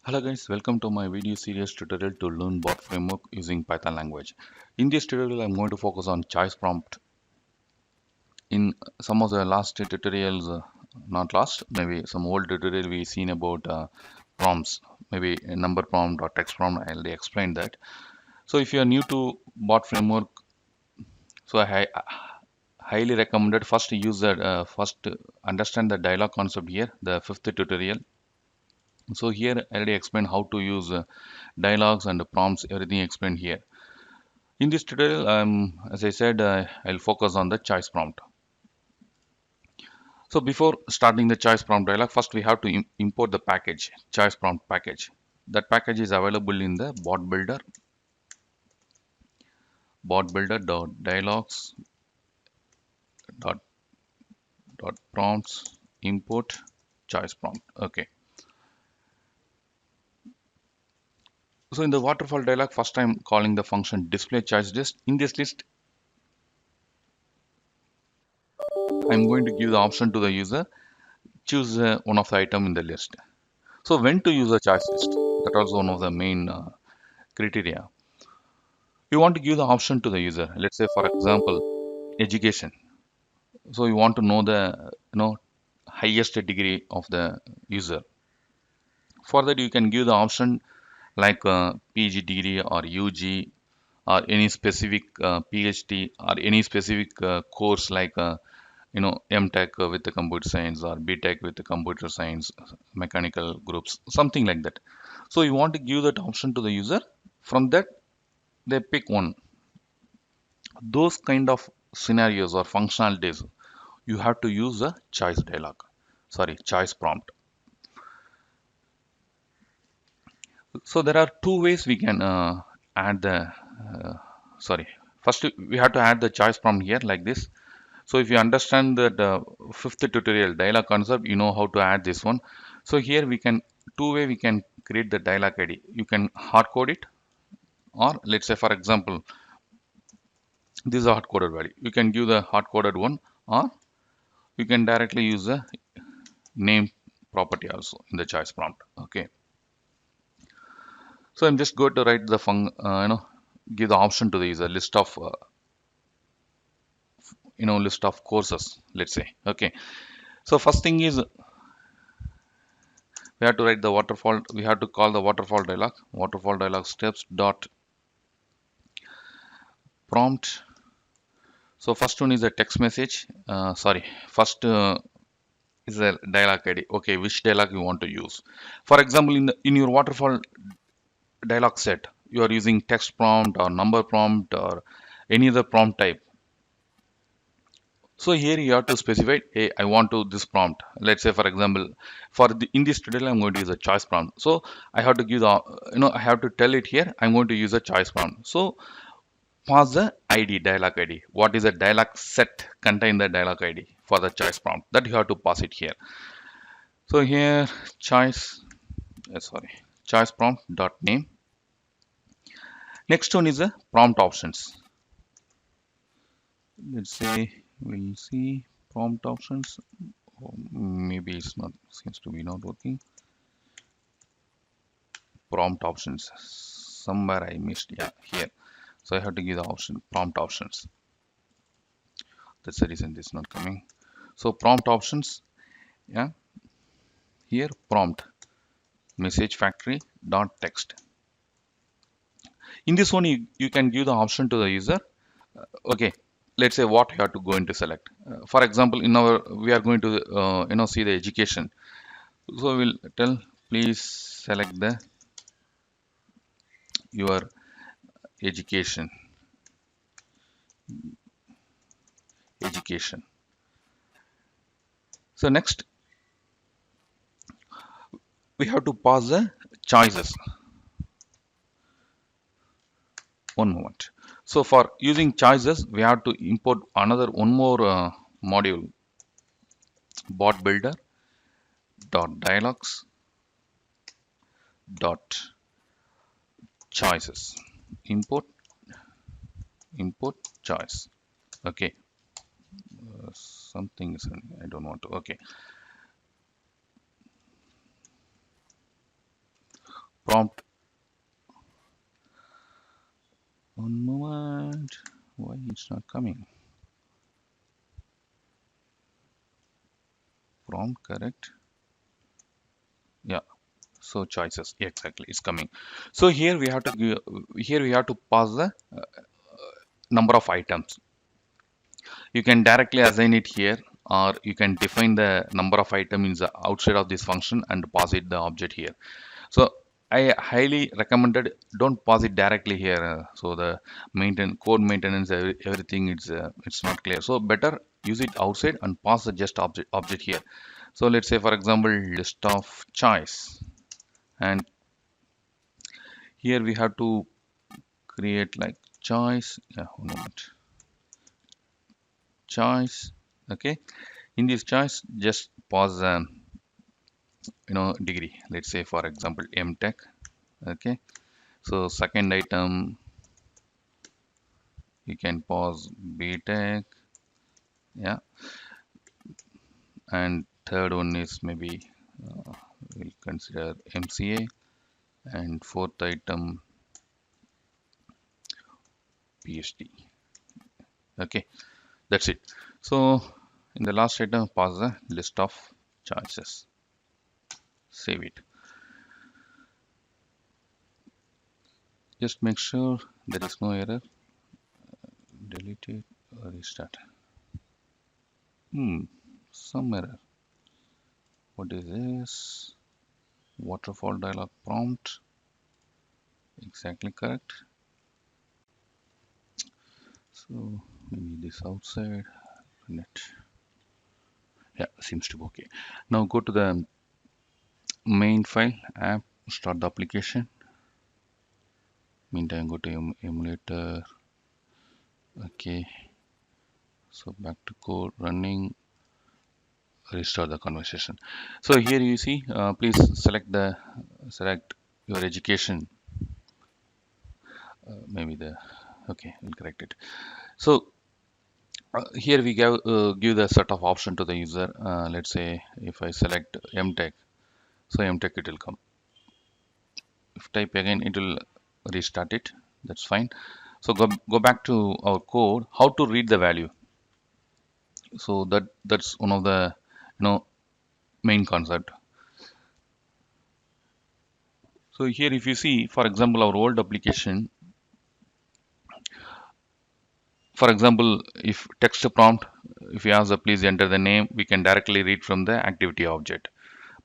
Hello guys, welcome to my video series tutorial to learn bot framework using Python language. In this tutorial, I'm going to focus on choice prompt. In some of the last tutorials, not last, maybe some old tutorial we seen about prompts, maybe a number prompt or text prompt. I'll explain that. So if you are new to bot framework, so highly recommended first use that first understand the dialog concept here, the fifth tutorial. So here I already explained how to use dialogues and prompts, everything explained here. In this tutorial, as I said, I'll focus on the choice prompt. So before starting the choice prompt dialog, first we have to import the package, choice prompt package. That package is available in the bot builder.dialogs dot prompts import choice prompt. Okay. So in the waterfall dialog, first I'm calling the function display choice list. In this list, I'm going to give the option to the user, choose one of the item in the list. So when to use a choice list? That also one of the main criteria. You want to give the option to the user. Let's say, for example, education. So you want to know the highest degree of the user. For that, you can give the option like PG degree or UG or any specific PhD or any specific course like MTech with the computer science or BTech with the computer science, mechanical groups, something like that. So you want to give that option to the user. From that, they pick one. Those kind of scenarios or functionalities, you have to use a choice dialog. Sorry, choice prompt. So there are two ways we can add the. Sorry, first we have to add the choice prompt here like this. So if you understand that fifth tutorial dialog concept, you know how to add this one. So here we can two-way we can create the dialog ID. You can hard code it, or let's say for example, this is a hard coded value. You can give the hard coded one, or you can directly use the name property also in the choice prompt. Okay. So I'm just going to write the give the option to the user list of courses. Let's say. Okay. So first thing is we have to write the waterfall. We have to call the waterfall dialog. Waterfall dialog steps dot prompt. So first one is a text message. Sorry. First is a dialog ID. Okay, which dialog you want to use? For example, in your waterfall dialog set, you are using text prompt or number prompt or any other prompt type. So here you have to specify, hey, I want to this prompt. Let's say, for example, in this tutorial, I'm going to use a choice prompt. So I have to give the, I have to tell it here. I'm going to use a choice prompt. So pass the ID, dialog ID. What is the dialog set contain the dialog ID for the choice prompt that you have to pass it here. So here choice, sorry, choice prompt dot name. Next one is the prompt options. Let's say we'll see prompt options. Oh, maybe it's not, seems to be not working. Prompt options. Somewhere I missed. Yeah, here. So I have to give the option prompt options. That's the reason this is not coming. So prompt options. Yeah, here prompt message factory dot text. In this one, you can give the option to the user. Okay, let's say what you have to go into select. For example, in our we are going to see the education. So we'll tell please select the your education education. So next we have to pass the choices. One moment. So for using choices, we have to import another one more module, bot builder dot dialogs dot choices. Import choice. Okay. Something is I don't want to. Okay. prompt. One moment. Why it's not coming? Prompt correct. Yeah. So choices exactly it's coming. So here we have to give, here we have to pass the number of items. You can directly assign it here, or you can define the number of items outside of this function and pass it the object here. So I highly recommended don't pass it directly here. So the code maintenance everything it's not clear. So better use it outside and pass the just object here. So let's say for example list of choice, and here we have to create like choice. Yeah, one moment. Choice. Okay. In this choice, just pause degree. Let's say for example MTech. Okay. So second item you can pause BTech. Yeah. And third one is maybe we'll consider MCA, and fourth item PhD. Okay. That's it. So in the last item, pause the list of choices. Save it. Just make sure there is no error. Delete it or restart. Some error. What is this? Waterfall dialog prompt. Exactly correct. So maybe this outside. Net. Yeah, seems to be okay. Now go to the main file, app, start the application. Meantime, go to emulator. Okay. So back to code running. Restart the conversation. So here you see, please select your education. Maybe the okay, we'll correct it. So here we give the set of option to the user. Let's say if I select MTech, so MTech it will come. If type again, it will restart it. That's fine. So go back to our code. How to read the value? So that's one of the main concept. So here if you see, for example, our old application, for example, if text prompt, if you ask the please enter the name, we can directly read from the activity object.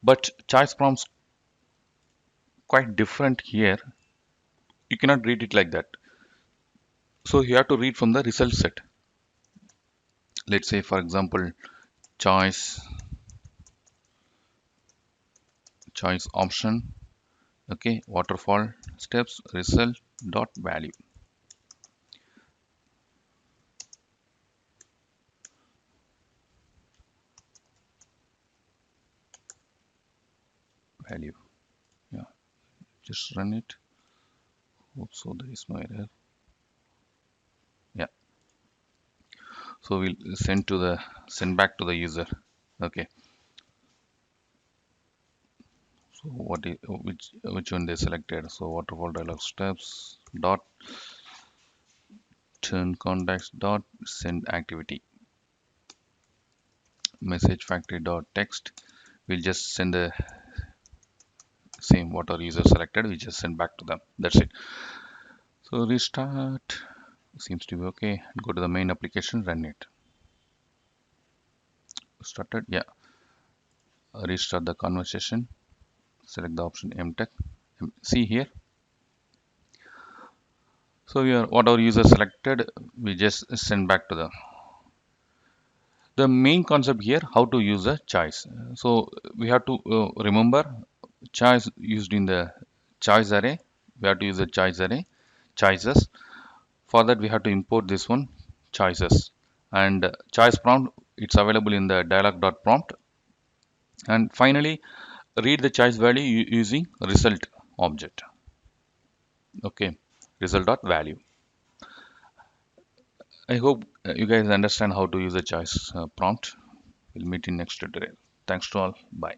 But choice prompts quite different here. You cannot read it like that. So you have to read from the result set. Let's say for example, choice option. Okay, waterfall steps result dot value. Value. Yeah, just run it. Hope so there is no error. Yeah. So we'll send back to the user. Okay. So what is which one they selected? So waterfall dialog steps dot turn context dot send activity message factory dot text. We'll just send the same what our user selected. We just send back to them. That's it. So restart seems to be okay. Go to the main application, run it. Started. Yeah. Restart the conversation. Select the option MTech. See here. So here, what our user selected, we just send back to them. The main concept here, how to use a choice. So we have to remember choice used in the choice array. We have to use the choice array, choices. For that, we have to import this one, choices. And choice prompt, it's available in the dialog.prompt. And finally, read the choice value using result object. Okay, result.value. I hope you guys understand how to use the choice prompt. We'll meet in next tutorial. Thanks to all. Bye.